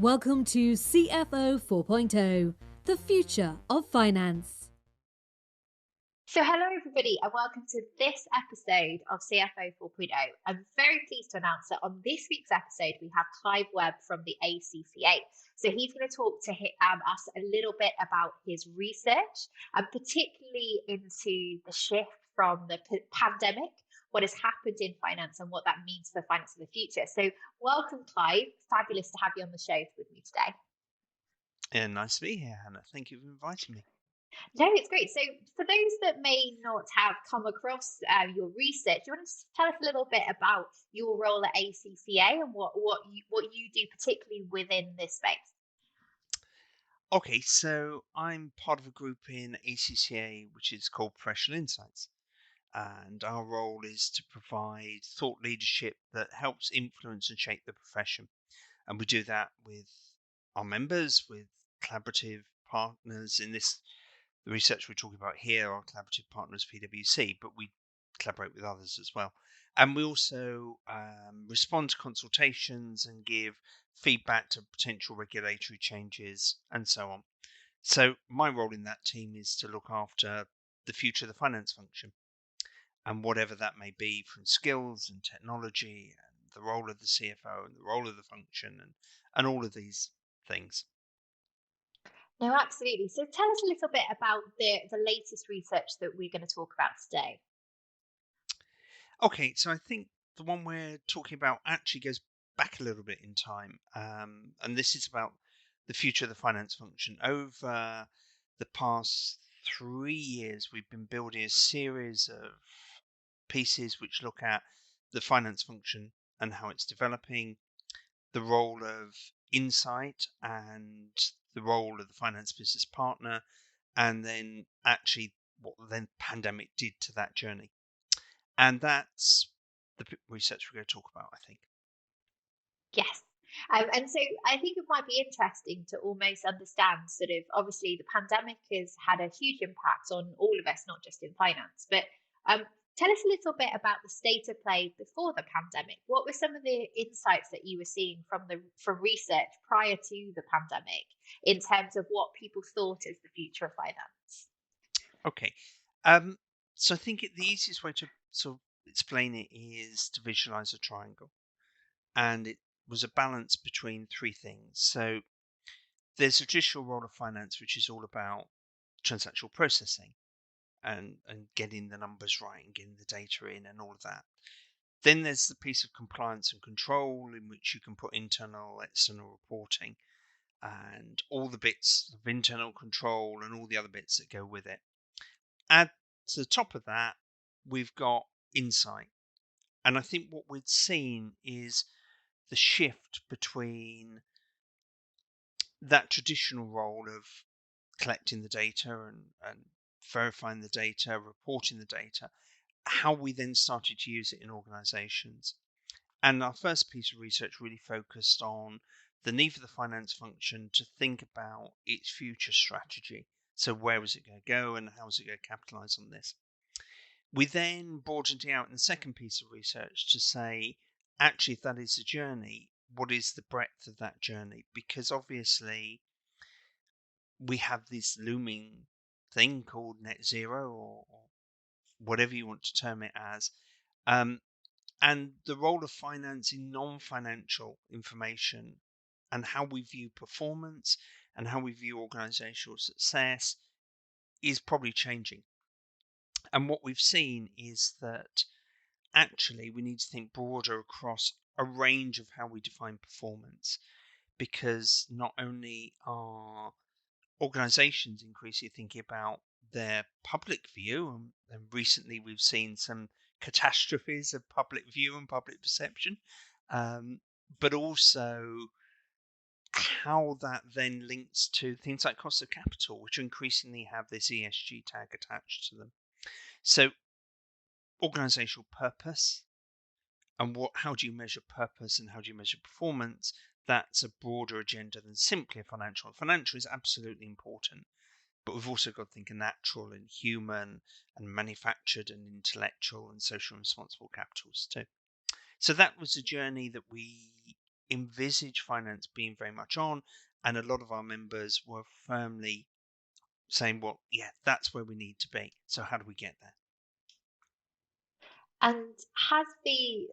Welcome to CFO 4.0, the future of finance. So hello everybody and welcome to this episode of CFO 4.0. I'm very pleased to announce that on this week's episode we have Clive Webb from the ACCA. So he's going to talk to us a little bit about his research and particularly into the shift from the pandemic, what has happened in finance and what that means for finance in the future. So welcome Clive, fabulous to have you on the show with me today. Yeah, nice to be here, Hannah. Thank you for inviting me. No, it's great. So, for those that may not have come across your research, do you want to tell us a little bit about your role at ACCA and what you do, particularly within this space? Okay, so I'm part of a group in ACCA which is called Professional Insights, and our role is to provide thought leadership that helps influence and shape the profession. And we do that with our members, with collaborative partners. The research we're talking about here, our collaborative partners, PwC, but we collaborate with others as well. And we also respond to consultations and give feedback to potential regulatory changes and so on. So my role in that team is to look after the future of the finance function and whatever that may be, from skills and technology and the role of the CFO and the role of the function and all of these things. No, absolutely. So, tell us a little bit about the latest research that we're going to talk about today. Okay, so I think the one we're talking about actually goes back a little bit in time, and this is about the future of the finance function. Over the past 3 years, we've been building a series of pieces which look at the finance function and how it's developing, the role of insight and the role of the finance business partner, and then actually what the pandemic did to that journey. And that's the research we're going to talk about, I think. Yes. And so I think it might be interesting to almost understand sort of obviously the pandemic has had a huge impact on all of us, not just in finance. But um, tell us a little bit about the state of play before the pandemic. What were some of the insights that you were seeing from research prior to the pandemic in terms of what people thought as the future of finance? Okay. Um, so I think the easiest way to sort of explain it is to visualize a triangle. And it was a balance between three things. So there's a traditional role of finance, which is all about transactional processing and getting the numbers right and getting the data in and all of that. Then there's the piece of compliance and control in which you can put internal, external reporting and all the bits of internal control and all the other bits that go with it. Add to the top of that, we've got insight. And I think what we've seen is the shift between that traditional role of collecting the data and verifying the data, reporting the data, how we then started to use it in organizations. And our first piece of research really focused on the need for the finance function to think about its future strategy. So where was it going to go and how is it going to capitalize on this? We then broadened it out in the second piece of research to say, actually, if that is the journey, what is the breadth of that journey? Because obviously, we have this looming thing called net zero or whatever you want to term it as. Um, and the role of finance in non-financial information and how we view performance and how we view organizational success is probably changing. And what we've seen is that actually we need to think broader across a range of how we define performance, because not only are organizations increasingly thinking about their public view, and recently we've seen some catastrophes of public view and public perception, but also how that then links to things like cost of capital, which increasingly have this ESG tag attached to them. So organizational purpose and how do you measure purpose and how do you measure performance, that's a broader agenda than simply a financial. Financial is absolutely important, but we've also got to think of natural and human and manufactured and intellectual and social and responsible capitals too. So that was a journey that we envisage finance being very much on, and a lot of our members were firmly saying, well, yeah, that's where we need to be. So how do we get there? And has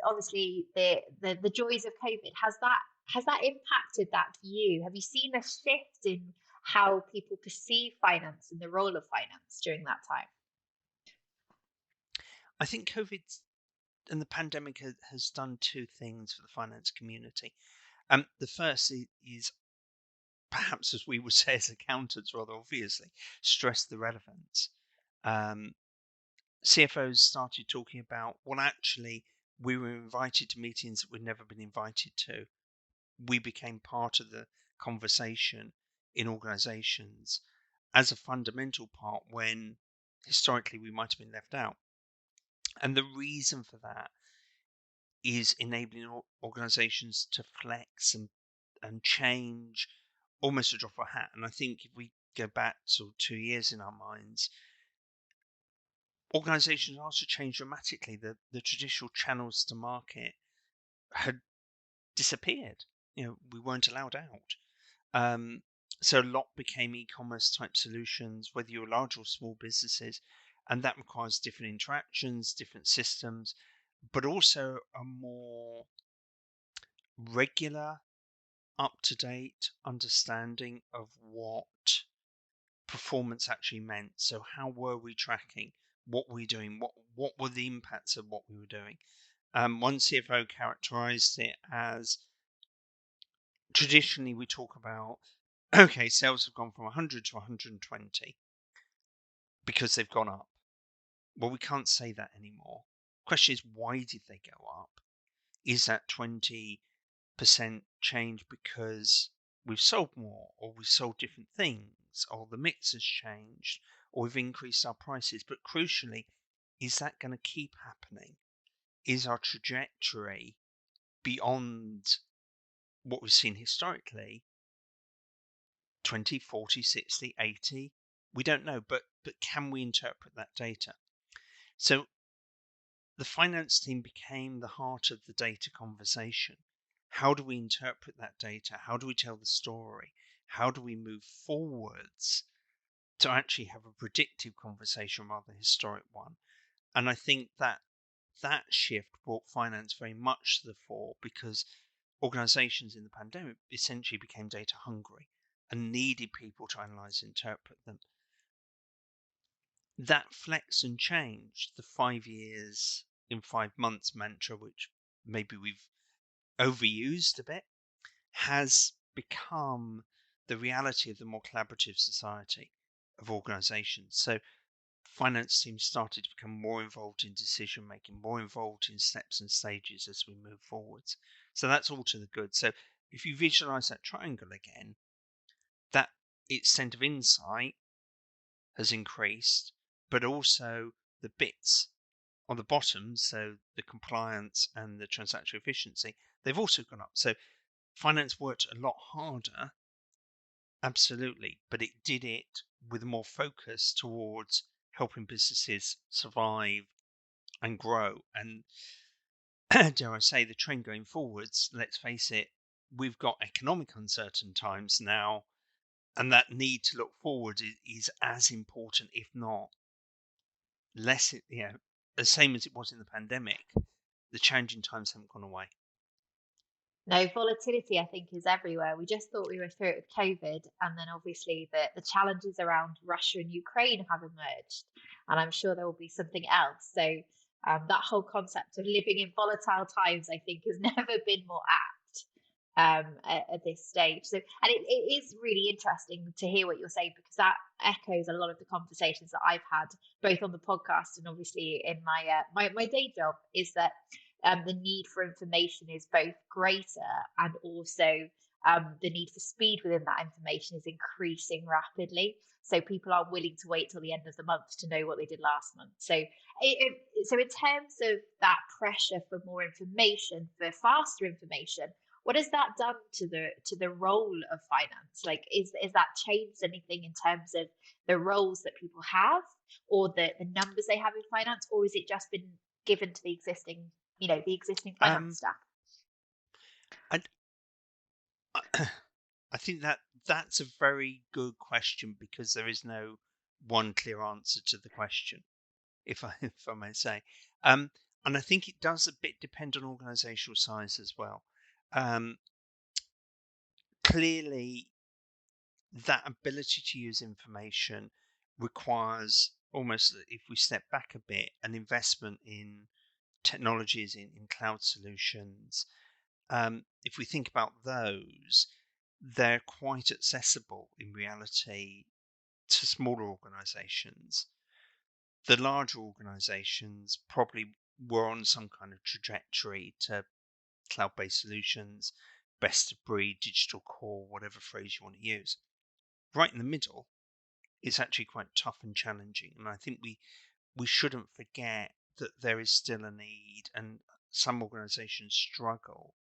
obviously the joys of COVID, has that impacted that view? Have you seen a shift in how people perceive finance and the role of finance during that time? I think COVID and the pandemic has done two things for the finance community. The first is perhaps, as we would say as accountants, rather obviously, stress the relevance. Um, CFOs started talking about, well, actually, we were invited to meetings that we'd never been invited to. We became part of the conversation in organizations as a fundamental part when historically we might have been left out. And the reason for that is enabling organizations to flex and change almost a drop of a hat. And I think if we go back sort of 2 years in our minds, organizations also changed dramatically. The traditional channels to market had disappeared. We weren't allowed out. So a lot became e-commerce type solutions, whether you're large or small businesses, and that requires different interactions, different systems, but also a more regular, up-to-date understanding of what performance actually meant. So how were we tracking? What were we doing? What were the impacts of what we were doing? One CFO characterized it as, traditionally we talk about, okay, sales have gone from 100 to 120 because they've gone up. Well, we can't say that anymore. Question is, why did they go up? Is that 20% change because we've sold more, or we've sold different things, or the mix has changed, or we've increased our prices? But crucially, is that going to keep happening? Is our trajectory beyond what we've seen historically 20, 40, 60, 80? We don't know, but can we interpret that data? So the finance team became the heart of the data conversation. How do we interpret that data? How do we tell the story? How do we move forwards to actually have a predictive conversation rather than a historic one? And I think that shift brought finance very much to the fore, because organizations in the pandemic essentially became data hungry and needed people to analyze and interpret them. That flex and change, the 5 years in 5 months mantra, which maybe we've overused a bit, has become the reality of the more collaborative society of organizations. So finance teams started to become more involved in decision making, more involved in steps and stages as we move forwards. So that's all to the good. So if you visualize that triangle again, that extent of insight has increased, but also the bits on the bottom, so the compliance and the transaction efficiency, they've also gone up. So finance worked a lot harder, absolutely, but it did it with more focus towards helping businesses survive and grow. And dare I say, the trend going forwards, let's face it, we've got economic uncertain times now, and that need to look forward is as important, if not less, the same as it was in the pandemic. The changing times haven't gone away. No, volatility, I think, is everywhere. We just thought we were through it with COVID, and then obviously the challenges around Russia and Ukraine have emerged, and I'm sure there will be something else. So that whole concept of living in volatile times, I think, has never been more apt at this stage. So, and it is really interesting to hear what you're saying, because that echoes a lot of the conversations that I've had, both on the podcast and obviously in my day job. Is that the need for information is both greater, and also the need for speed within that information is increasing rapidly. So people are willing to wait till the end of the month to know what they did last month. So, so in terms of that pressure for more information, for faster information, what has that done to the role of finance? Like, is that changed anything in terms of the roles that people have, or the numbers they have in finance, or has it just been given to the existing finance Um, staff? I think that's a very good question because there is no one clear answer to the question, if I if I may say. Um, and I think it does a bit depend on organizational size as well. Um, Clearly, that ability to use information requires almost, if we step back a bit, an investment in technologies, in cloud solutions. If we think about those, they're quite accessible in reality to smaller organizations. The larger organizations probably were on some kind of trajectory to cloud-based solutions, best of breed, digital core, whatever phrase you want to use. Right in the middle, it's actually quite tough and challenging. And I think we shouldn't forget that there is still a need, and some organizations struggle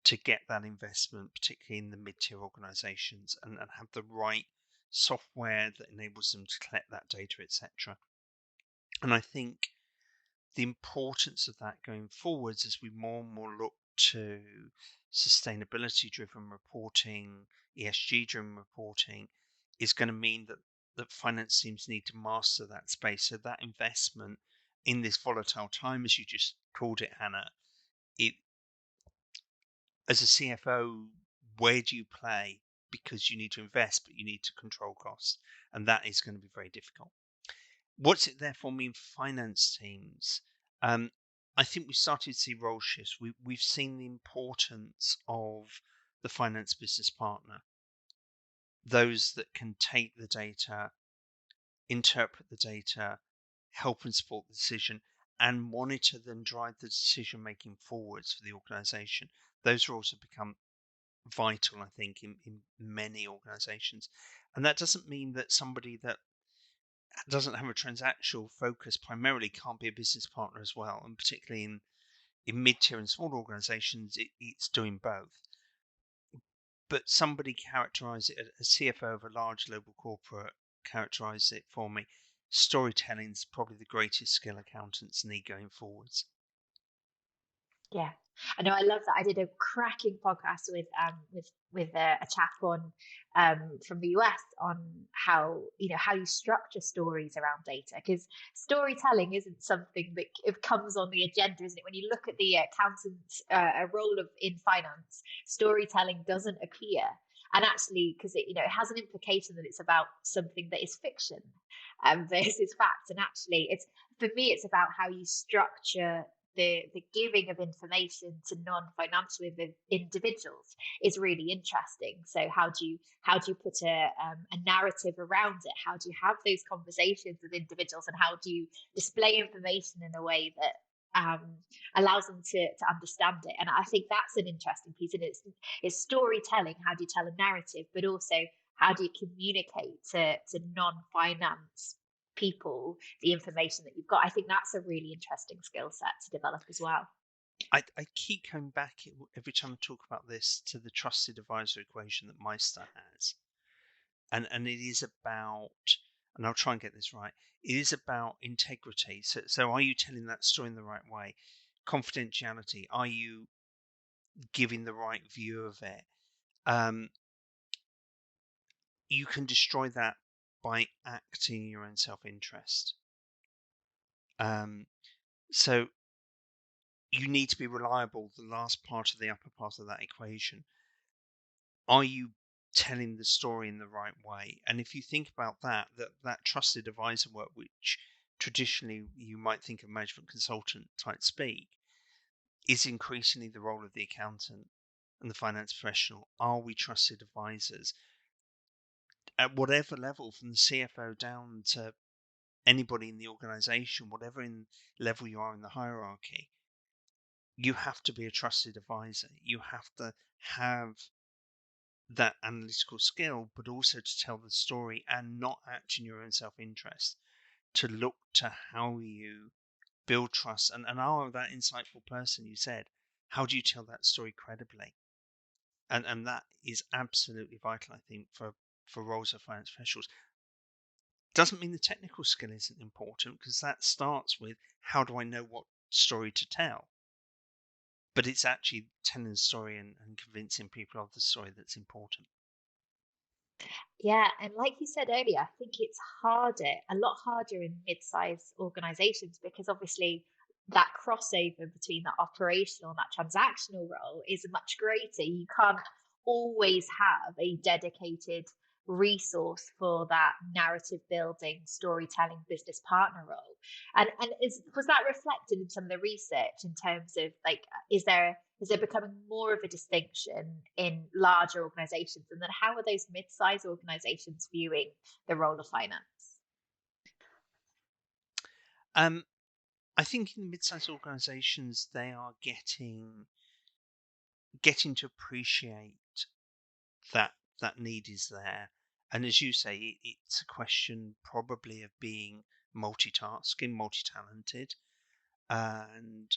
to get that investment, particularly in the mid-tier organizations, and have the right software that enables them to collect that data, etc. And I think the importance of that going forwards as we more and more look to sustainability driven reporting, ESG driven reporting, is going to mean that finance teams need to master that space. So that investment in this volatile time, as you just called it, Hannah, it, as a CFO, where do you play? Because you need to invest, but you need to control costs. And that is going to be very difficult. What's it therefore mean for finance teams? I think we started to see role shifts. We've seen the importance of the finance business partner, those that can take the data, interpret the data, help and support the decision, and monitor and drive the decision making forwards for the organization. Those roles have become vital, I think, in many organizations. And that doesn't mean that somebody that doesn't have a transactional focus primarily can't be a business partner as well. And particularly in mid-tier and small organizations, it's doing both. But somebody characterized it, a CFO of a large global corporate characterized it for me. Storytelling is probably the greatest skill accountants need going forwards. Yeah, I know. I love that. I did a cracking podcast with a chap on from the US on how how you structure stories around data, because storytelling isn't something that it comes on the agenda, isn't it? When you look at the accountant's role of in finance, storytelling doesn't appear, and actually because it has an implication that it's about something that is fiction versus fact, and actually it's for me it's about how you structure the giving of information to non-financial individuals is really interesting. So how do you put a narrative around it? How do you have those conversations with individuals, and how do you display information in a way that allows them to understand it? And I think that's an interesting piece. And it's storytelling. How do you tell a narrative, but also how do you communicate to non-finance people the information that you've got? I think that's a really interesting skill set to develop as well. I keep coming back every time I talk about this to the trusted advisor equation that Meister has. And it is about, and I'll try and get this right, it is about integrity. So are you telling that story in the right way? Confidentiality, are you giving the right view of it? You can destroy that by acting in your own self-interest. So you need to be reliable, the last part of the upper part of that equation. Are you telling the story in the right way? And if you think about that trusted advisor work, which traditionally you might think of management consultant type speak, is increasingly the role of the accountant and the finance professional. Are we trusted advisors at whatever level, from the CFO down to anybody in the organization, whatever level you are in the hierarchy? You have to be a trusted advisor. You have to have that analytical skill, but also to tell the story and not act in your own self-interest, to look to how you build trust and are that insightful person you said. How do you tell that story credibly? And that is absolutely vital, I think, for roles of finance professionals. Doesn't mean the technical skill isn't important, because that starts with, how do I know what story to tell? but it's actually telling the story and convincing people of the story that's important. Yeah, and like you said earlier, I think it's harder, a lot harder in mid-sized organizations because obviously that crossover between that operational and that transactional role is much greater. You can't always have a dedicated resource for that narrative building, storytelling, business partner role. And was that reflected in some of the research in terms of like, is there becoming more of a distinction in larger organizations? And then how are those mid-sized organizations viewing the role of finance? Um, I think in mid-sized organizations, they are getting to appreciate that that need is there. And as you say, it's a question probably of being multitasking, multi-talented, and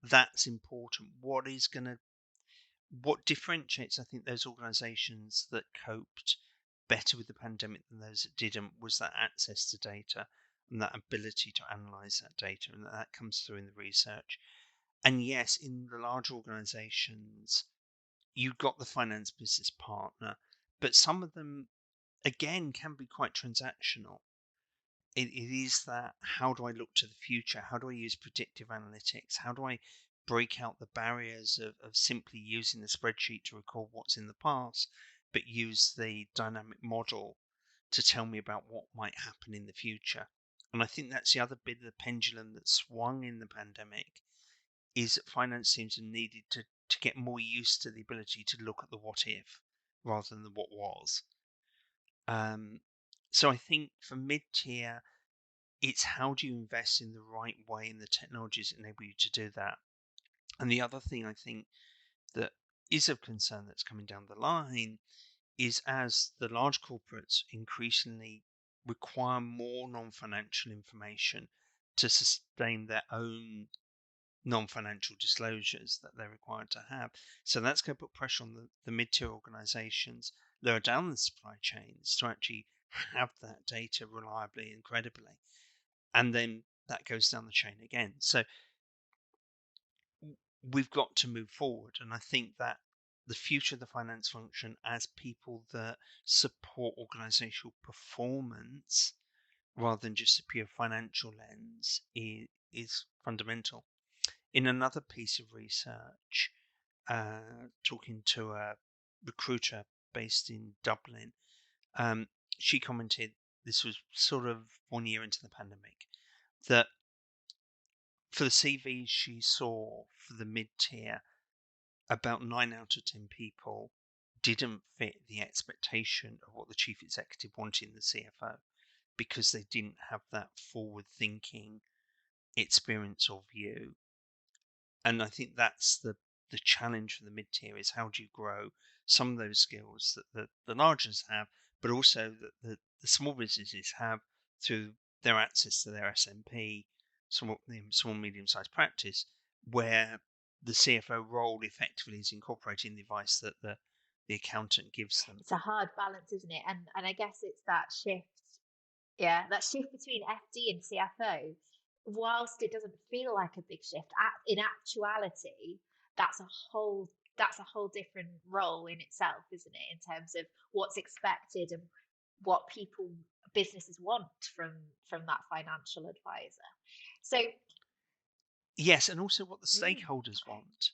that's important. What differentiates, I think, those organizations that coped better with the pandemic than those that didn't was that access to data and that ability to analyze that data, and that comes through in the research. And yes, in the large organizations, you've got the finance business partner, but some of them, again, can be quite transactional. It is that, how do I look to the future? How do I use predictive analytics? How do I break out the barriers of simply using the spreadsheet to record what's in the past, but use the dynamic model to tell me about what might happen in the future? And I think that's the other bit of the pendulum that swung in the pandemic, is that finance teams have needed to get more used to the ability to look at the what if rather than the what was. So I think for mid-tier, it's how do you invest in the right way in the technologies that enable you to do that. And the other thing I think that is of concern that's coming down the line is as the large corporates increasingly require more non-financial information to sustain their own non-financial disclosures that they're required to have. So that's going to put pressure on the mid-tier organizations lower down the supply chains to actually have that data reliably and credibly. And then that goes down the chain again. So we've got to move forward. And I think that the future of the finance function as people that support organizational performance rather than just a pure financial lens is fundamental. In another piece of research, talking to a recruiter based in Dublin, she commented, this was sort of 1 year into the pandemic, that for the CVs she saw for the mid-tier, about 9 out of 10 people didn't fit the expectation of what the chief executive wanted in the CFO because they didn't have that forward-thinking experience or view. And I think that's the challenge for the mid-tier, is how do you grow some of those skills that the largers have, but also that the small businesses have through their access to their SMP, small medium-sized practice, where the CFO role effectively is incorporating the advice that the accountant gives them. It's a hard balance, isn't it? And I guess it's that shift, yeah, that shift between FD and CFO. Whilst it doesn't feel like a big shift, in actuality, that's a whole that's a whole different role in itself, isn't it? In terms of what's expected and what businesses want from that financial advisor. So Yes, and also what the mm, stakeholders want.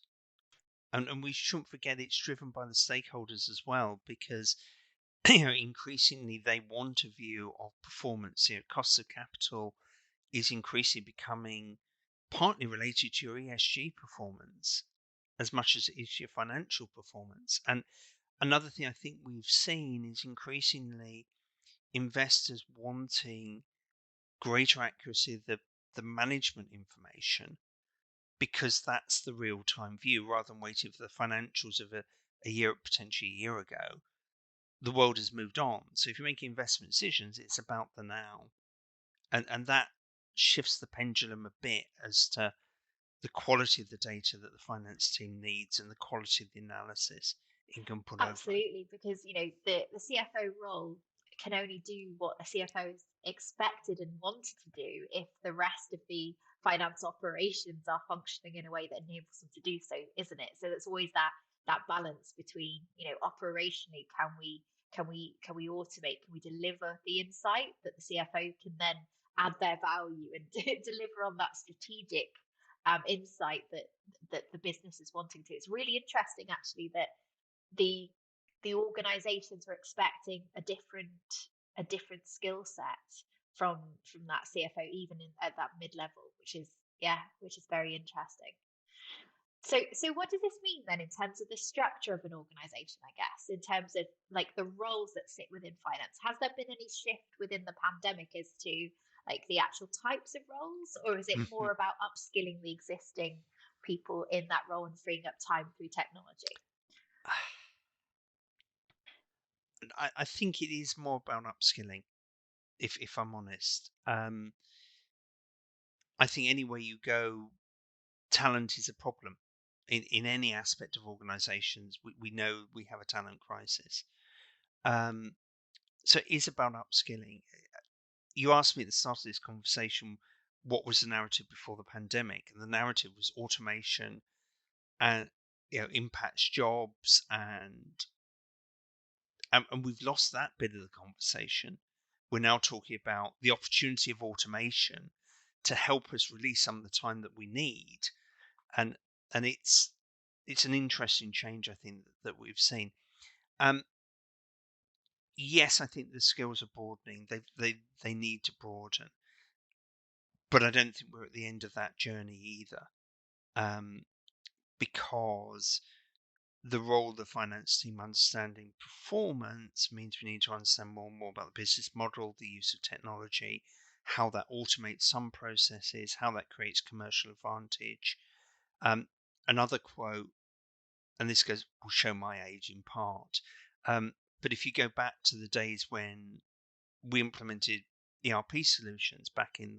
And we shouldn't forget it's driven by the stakeholders as well, because increasingly they want a view of performance. Costs of capital is increasingly becoming partly related to your ESG performance as much as it is your financial performance. And another thing I think we've seen is increasingly investors wanting greater accuracy of the management information, because that's the real-time view rather than waiting for the financials of a year, potentially a year ago. The world has moved on. So if you're making investment decisions, it's about the now. And that shifts the pendulum a bit as to the quality of the data that the finance team needs and the quality of the analysis it can put over it. absolutely, because the CFO role can only do what a CFO is expected and wanted to do if the rest of the finance operations are functioning in a way that enables them to do so, isn't it? So there's always that balance between, operationally, can we automate, can we deliver the insight that the CFO can then add their value and deliver on that strategic insight that the business is wanting to. It's really interesting actually that the organizations are expecting a different skill set from that CFO, even at that mid level, which is very interesting. So what does this mean then in terms of the structure of an organization, I guess, in terms of like the roles that sit within finance? Has there been any shift within the pandemic as to like the actual types of roles, or is it more about upskilling the existing people in that role and freeing up time through technology? I think it is more about upskilling, if I'm honest. I think anywhere you go, talent is a problem in any aspect of organizations. We know we have a talent crisis. Um, so it is about upskilling. You asked me at the start of this conversation, what was the narrative before the pandemic? And the narrative was automation and impacts jobs, and we've lost that bit of the conversation. We're now talking about the opportunity of automation to help us release some of the time that we need, and it's an interesting change, I think, that we've seen. Yes, I think the skills are broadening. They need to broaden, but I don't think we're at the end of that journey either, because the role of the finance team understanding performance means we need to understand more and more about the business model, the use of technology, how that automates some processes, how that creates commercial advantage. Another quote, and this will show my age in part, but if you go back to the days when we implemented ERP solutions back in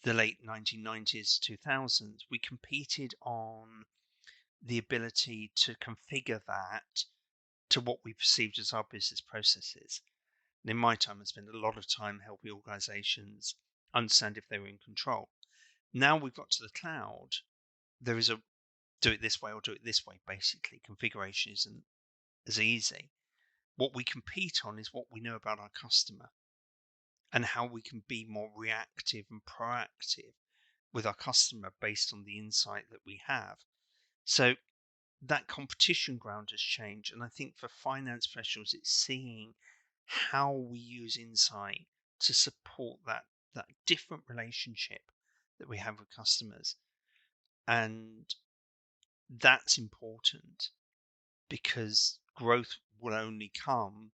the late 1990s, 2000s, we competed on the ability to configure that to what we perceived as our business processes. And in my time, I spent a lot of time helping organizations understand if they were in control. Now we've got to the cloud, there is a do it this way or do it this way, basically. Configuration isn't as easy. What we compete on is what we know about our customer and how we can be more reactive and proactive with our customer based on the insight that we have. So that competition ground has changed. And I think for finance professionals, it's seeing how we use insight to support that different relationship that we have with customers. And that's important because growth will only come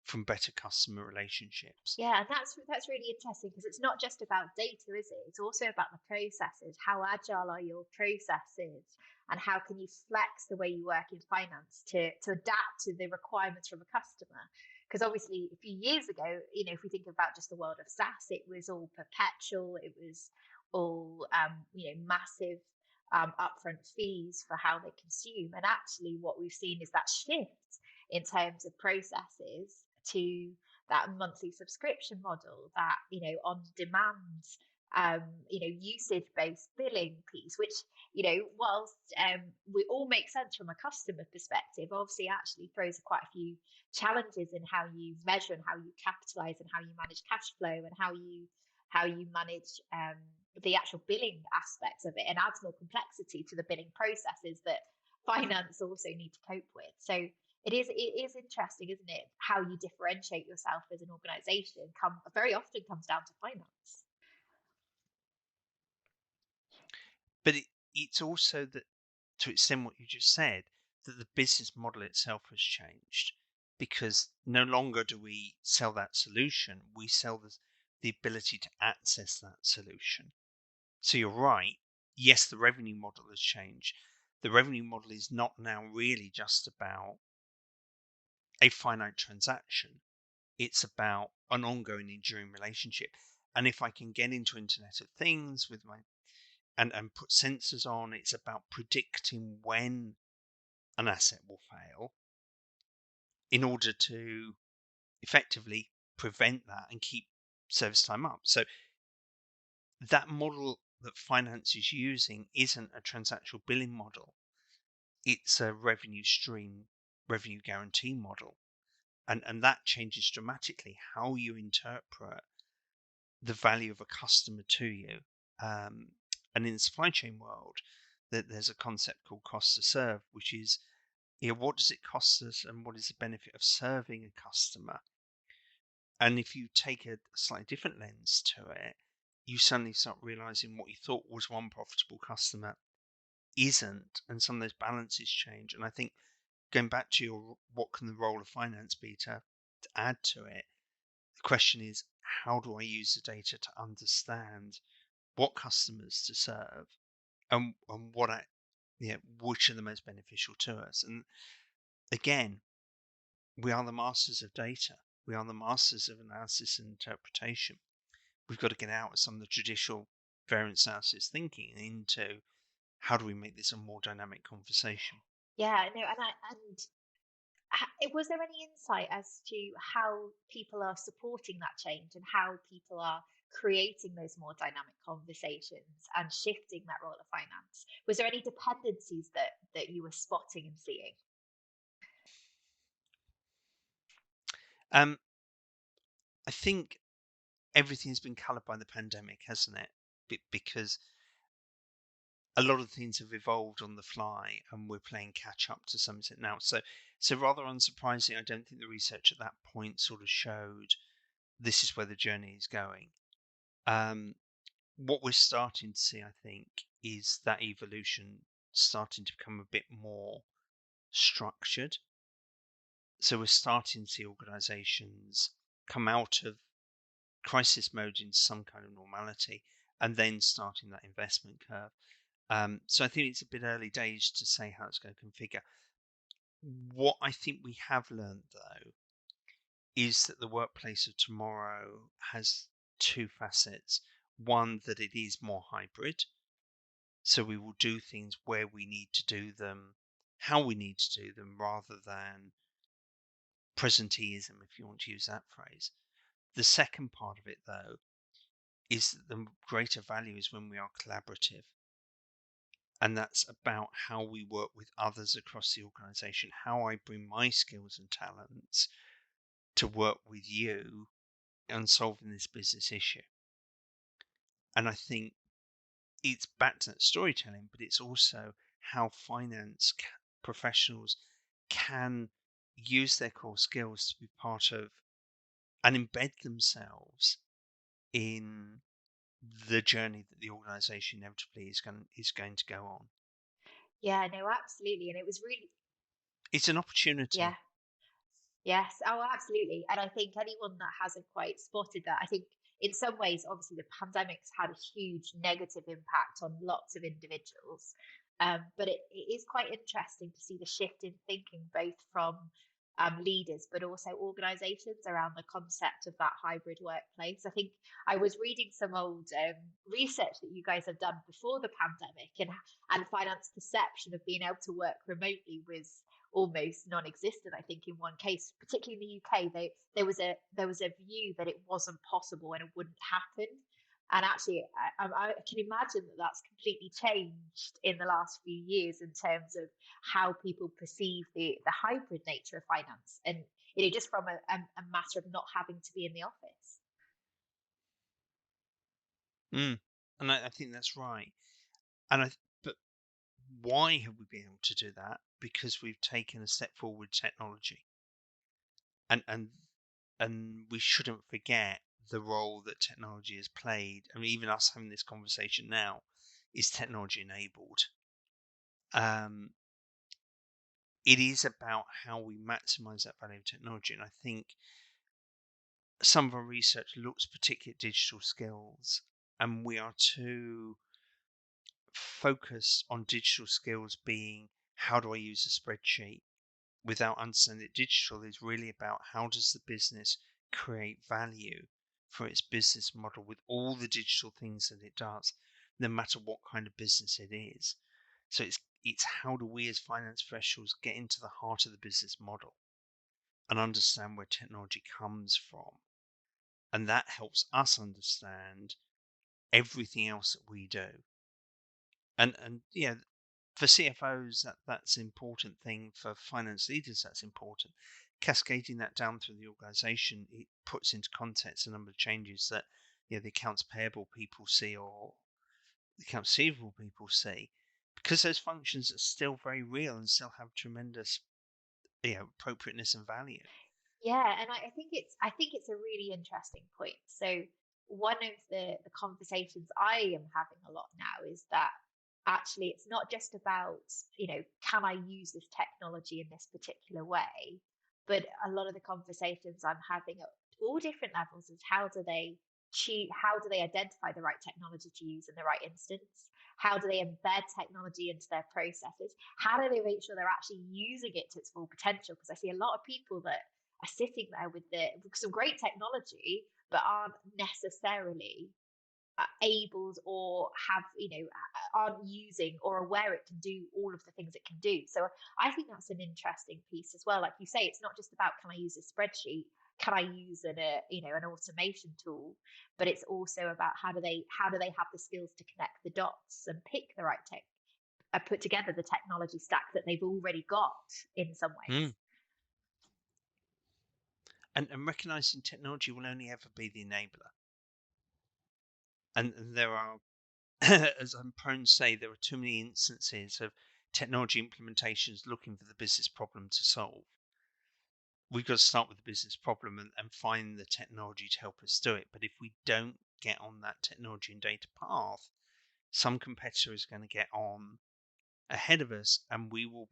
from better customer relationships. Yeah, and that's really interesting because it's not just about data, is it? It's also about the processes. How agile are your processes, and how can you flex the way you work in finance to adapt to the requirements from a customer? Because obviously, a few years ago, if we think about just the world of SaaS, it was all perpetual. It was all massive upfront fees for how they consume. And actually, what we've seen is that shift in terms of processes to that monthly subscription model, that on demand, usage based billing piece, which whilst we all make sense from a customer perspective, obviously actually throws quite a few challenges in how you measure and how you capitalize and how you manage cash flow and how you manage the actual billing aspects of it, and adds more complexity to the billing processes that finance also need to cope with. So it is interesting, isn't it? How you differentiate yourself as an organization very often comes down to finance. But it's also that, to extend what you just said, that the business model itself has changed, because no longer do we sell that solution, we sell the ability to access that solution. So you're right. Yes, the revenue model has changed. The revenue model is not now really just about a finite transaction. It's about an ongoing, enduring relationship. And if I can get into Internet of Things with and put sensors on, it's about predicting when an asset will fail in order to effectively prevent that and keep service time up. So that model that finance is using isn't a transactional billing model. It's a revenue stream, revenue guarantee model. And that changes dramatically how you interpret the value of a customer to you. And in the supply chain world, there's a concept called cost to serve, which is, what does it cost us and what is the benefit of serving a customer? And if you take a slightly different lens to it, you suddenly start realizing what you thought was one profitable customer isn't, and some of those balances change. And I think going back to your what can the role of finance be to add to it, the question is, how do I use the data to understand what customers to serve and which are the most beneficial to us? And again, we are the masters of data. We are the masters of analysis and interpretation. We've got to get out of some of the traditional variance analysis thinking into how do we make this a more dynamic conversation. Yeah, no, was there any insight as to how people are supporting that change and how people are creating those more dynamic conversations and shifting that role of finance? Was there any dependencies that you were spotting and seeing? I think everything's been coloured by the pandemic, hasn't it? Because a lot of things have evolved on the fly, and we're playing catch up to some extent now. So rather unsurprising, I don't think the research at that point sort of showed this is where the journey is going. What we're starting to see, I think, is that evolution starting to become a bit more structured. So we're starting to see organizations come out of crisis mode into some kind of normality and then starting that investment curve. So I think it's a bit early days to say how it's going to configure. What I think we have learned, though, is that the workplace of tomorrow has two facets. One, that it is more hybrid. So we will do things where we need to do them, how we need to do them, rather than presenteeism, if you want to use that phrase. The second part of it, though, is that the greater value is when we are collaborative. And that's about how we work with others across the organization, how I bring my skills and talents to work with you on solving this business issue. And I think it's back to that storytelling, but it's also how finance professionals can use their core skills to be part of and embed themselves in the journey that the organization inevitably is going to go on. Yeah, no, absolutely. And it was really, It's an yeah, opportunity. yes. Oh, absolutely. And I think anyone that hasn't quite spotted that, I think in some ways, obviously, the pandemic's had a huge negative impact on lots of individuals. But it is quite interesting to see the shift in thinking, both from leaders, but also organizations around the concept of that hybrid workplace. I think I was reading some old research that you guys have done before the pandemic, and finance perception of being able to work remotely was almost non-existent. I think in one case, particularly in the UK, there was a view that it wasn't possible and it wouldn't happen. And actually, I can imagine that that's completely changed in the last few years in terms of how people perceive the hybrid nature of finance, and just from a matter of not having to be in the office. And I think that's right. But why have we been able to do that? Because we've taken a step forward with technology, and we shouldn't forget the role that technology has played. I mean, even us having this conversation now is technology enabled. It is about how we maximize that value of technology, and I think some of our research looks particularly at digital skills, and we are too focused on digital skills being how do I use a spreadsheet without understanding that digital is really about how does the business create value for its business model with all the digital things that it does, no matter what kind of business it is. So it's how do we as finance professionals get into the heart of the business model and understand where technology comes from. And that helps us understand everything else that we do. And yeah, for CFOs, that's an important thing. For finance leaders, that's important. Cascading that down through the organization, it puts into context a number of changes that the accounts payable people see or the accounts receivable people see, because those functions are still very real and still have tremendous appropriateness and value. Yeah, and I think it's a really interesting point. So one of the conversations I am having a lot now is that actually it's not just about, can I use this technology in this particular way, but a lot of the conversations I'm having at all different levels is how do they identify the right technology to use in the right instance? How do they embed technology into their processes? How do they make sure they're actually using it to its full potential? Because I see a lot of people that are sitting there with some great technology, but aren't necessarily able or have aren't using or aware it can do all of the things it can do. So I think that's an interesting piece as well. Like you say, it's not just about can I use a spreadsheet, can I use an automation tool, but it's also about how do they have the skills to connect the dots and pick the right tech, put together the technology stack that they've already got in some ways. Mm. And recognizing technology will only ever be the enabler. And there are, as I'm prone to say, there are too many instances of technology implementations looking for the business problem to solve. We've got to start with the business problem and find the technology to help us do it. But if we don't get on that technology and data path, some competitor is going to get on ahead of us, and we'll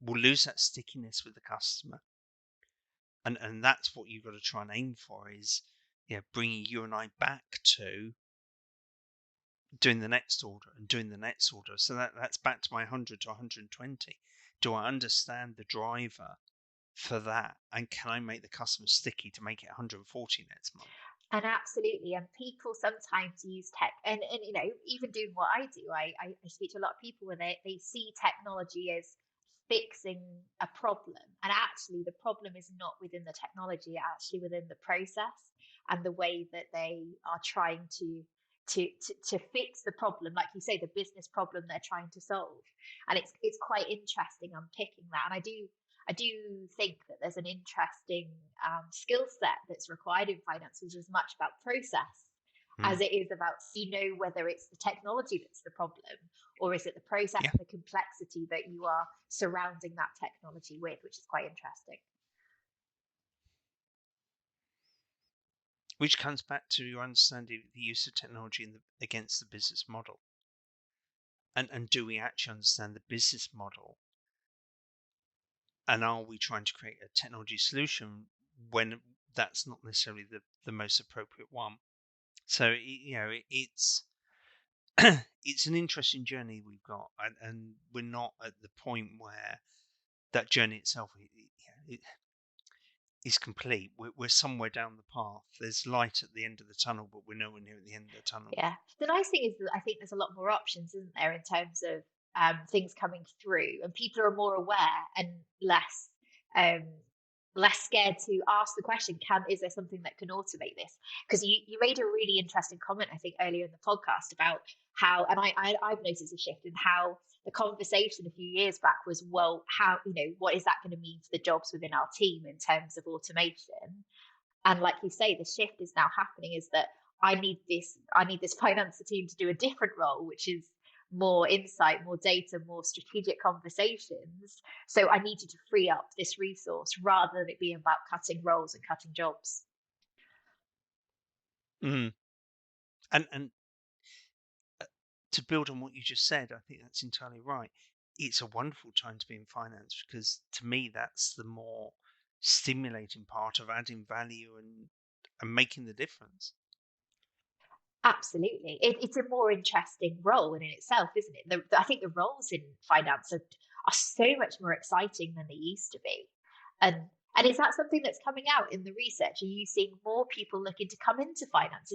lose that stickiness with the customer. And that's what you've got to try and aim for, is bringing you and I back to doing the next order and doing the next order. So that's back to my 100 to 120. Do I understand the driver for that, and can I make the customer sticky to make it 140 next month? And absolutely, and people sometimes use tech, and even doing what I do, I speak to a lot of people where they see technology as fixing a problem, and actually the problem is not within the technology, actually within the process and the way that they are trying to fix the problem, like you say, the business problem they're trying to solve. And it's quite interesting unpicking that. And I do think that there's an interesting skill set that's required in finance, which is as much about process as it is about, whether it's the technology that's the problem, or is it the process Yeah. and the complexity that you are surrounding that technology with, which is quite interesting. Which comes back to your understanding of the use of technology against the business model. And do we actually understand the business model? And are we trying to create a technology solution when that's not necessarily the most appropriate one? So it's it's an interesting journey we've got, and we're not at the point where that journey itself is complete. We're somewhere down the path. There's light at the end of the tunnel, but we're nowhere near at the end of the tunnel Yeah. yet. The nice thing is that I think there's a lot more options, isn't there, in terms of things coming through, and people are more aware and um, less scared to ask the question, is there something that can automate this? Because you made a really interesting comment, I think, earlier in the podcast about how, and I've noticed a shift in how the conversation a few years back was, well, how, what is that going to mean for the jobs within our team in terms of automation? And like you say, the shift is now happening, is that I need this finance team to do a different role, which is more insight, more data, more strategic conversations. So I need you to free up this resource rather than it being about cutting roles and cutting jobs. Mm. And to build on what you just said, I think that's entirely right. It's a wonderful time to be in finance, because to me that's the more stimulating part of adding value and making the difference. Absolutely. It's a more interesting role in itself, isn't it? I think the roles in finance are so much more exciting than they used to be. And and is that something that's coming out in the research? Are you seeing more people looking to come into finance?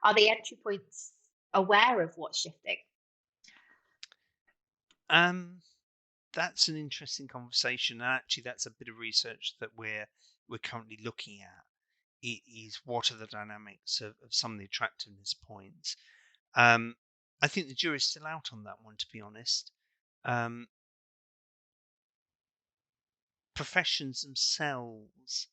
Are the entry points aware of what's shifting? Um, that's an interesting conversation, and actually, that's a bit of research that we're currently looking at. is what are the dynamics of some of the attractiveness points. I think the jury's still out on that one, to be honest. Professions themselves,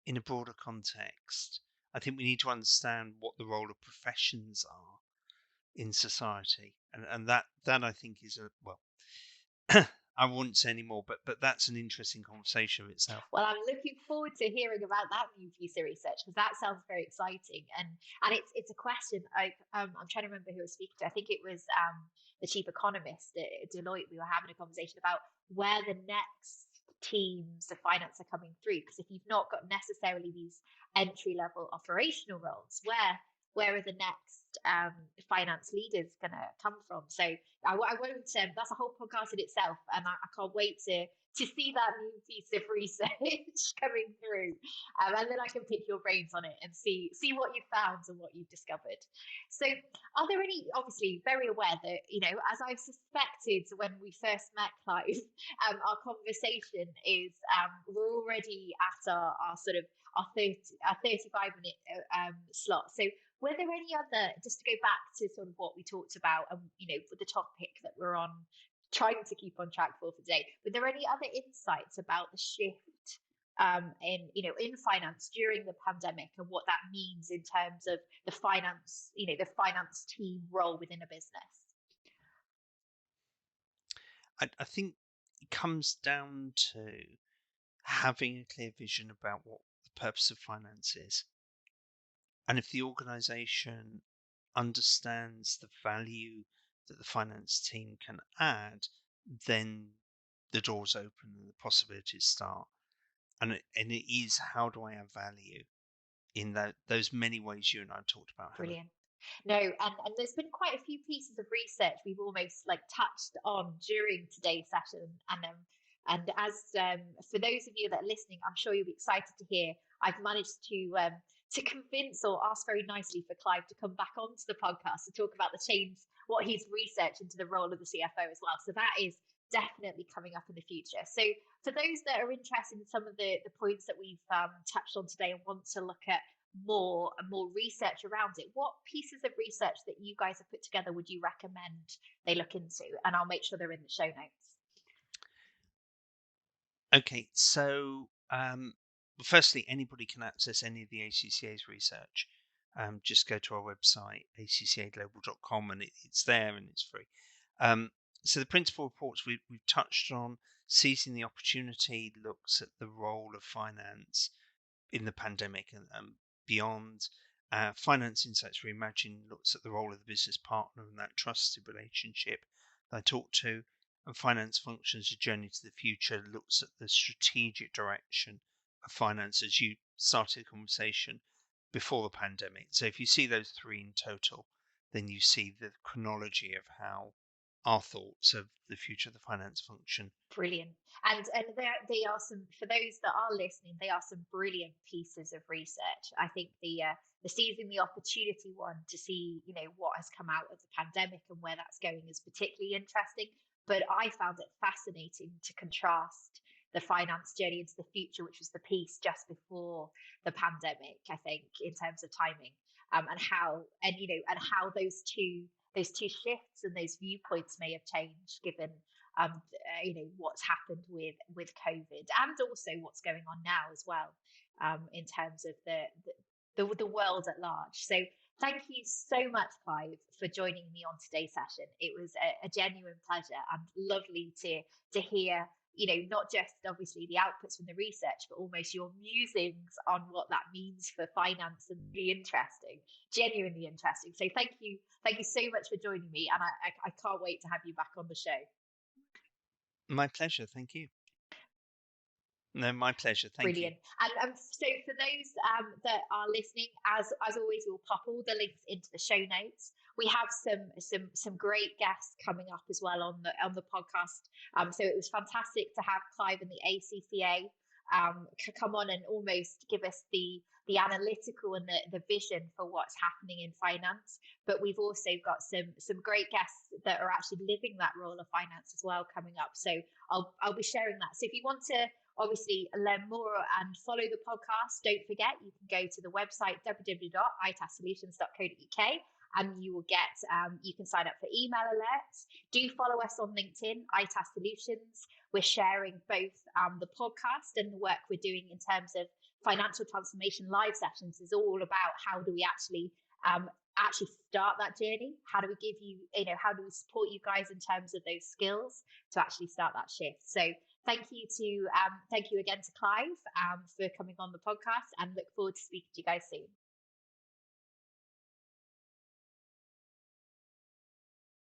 in a broader context, I think we need to understand what the role of professions are in society, and that I think is I wouldn't say any more, but that's an interesting conversation of itself. Well, I'm looking forward to hearing about that new piece of research because that sounds very exciting, and it's a question. I'm trying to remember who I was speaking to. I think it was the chief economist at Deloitte. We were having a conversation about where the next teams of finance are coming through, because if you've not got necessarily these entry level operational roles, where are the next finance leaders going to come from? So I won't. That's a whole podcast in itself, and I can't wait to see that new piece of research coming through, and then I can pick your brains on it and see what you found and what you've discovered. So, are there any? Obviously, very aware that as I've suspected when we first met, Clive, our conversation is we're already at our sort of our 35-minute slot. So, were there any other, just to go back to sort of what we talked about, and for the topic that we're on, trying to keep on track for today, were there any other insights about the shift in finance during the pandemic and what that means in terms of the finance team role within a business? I think it comes down to having a clear vision about what the purpose of finance is. And if the organization understands the value that the finance team can add, then the doors open and the possibilities start. And it is, how do I add value in those many ways you and I talked about, Helen? Brilliant. No, and there's been quite a few pieces of research we've almost touched on during today's session, and as for those of you that are listening, I'm sure you'll be excited to hear I've managed to convince or ask very nicely for Clive to come back onto the podcast to talk about what he's researched into the role of the CFO as well. So that is definitely coming up in the future. So for those that are interested in some of the points that we've touched on today and want to look at more research around it, what pieces of research that you guys have put together would you recommend they look into? And I'll make sure they're in the show notes. Okay, so firstly, anybody can access any of the ACCA's research. Just go to our website, accaglobal.com, and it's there and it's free. So the principal reports we've touched on. Seizing the Opportunity looks at the role of finance in the pandemic and beyond. Finance Insights Reimagined looks at the role of the business partner and that trusted relationship that I talked to. And Finance Functions: A Journey to the Future looks at the strategic direction of finance as you started the conversation before the pandemic. So if you see those three in total, then you see the chronology of how our thoughts of the future of the finance function. Brilliant. And they are some, for those that are listening, they are some brilliant pieces of research. I think the Seizing the Opportunity one, to see what has come out of the pandemic and where that's going, is particularly interesting. But I found it fascinating to contrast the finance journey into the future, which was the piece just before the pandemic, I think, in terms of timing, and how those two shifts and those viewpoints may have changed given what's happened with COVID, and also what's going on now as well, in terms of the world at large. So thank you so much, Clive, for joining me on today's session. It was a genuine pleasure and lovely to hear, not just obviously the outputs from the research, but almost your musings on what that means for finance, and genuinely interesting. So thank you so much for joining me, and I can't wait to have you back on the show. My pleasure. Thank you. No, my pleasure. Thank Brilliant. you. And so for those that are listening, as always, we'll pop all the links into the show notes. We have some great guests coming up as well on the podcast. So it was fantastic to have Clive and the ACCA come on and almost give us the analytical and the vision for what's happening in finance. But we've also got some great guests that are actually living that role of finance as well coming up. So I'll be sharing that. So if you want to obviously learn more and follow the podcast, don't forget you can go to the website www.itassolutions.co.uk and you will get you can sign up for email alerts. Do follow us on LinkedIn, ITAS Solutions. We're sharing both the podcast and the work we're doing in terms of financial transformation live sessions is all about how do we actually start that journey? How do we give you, how do we support you guys in terms of those skills to actually start that shift? So thank you again to Clive for coming on the podcast, and look forward to speaking to you guys soon.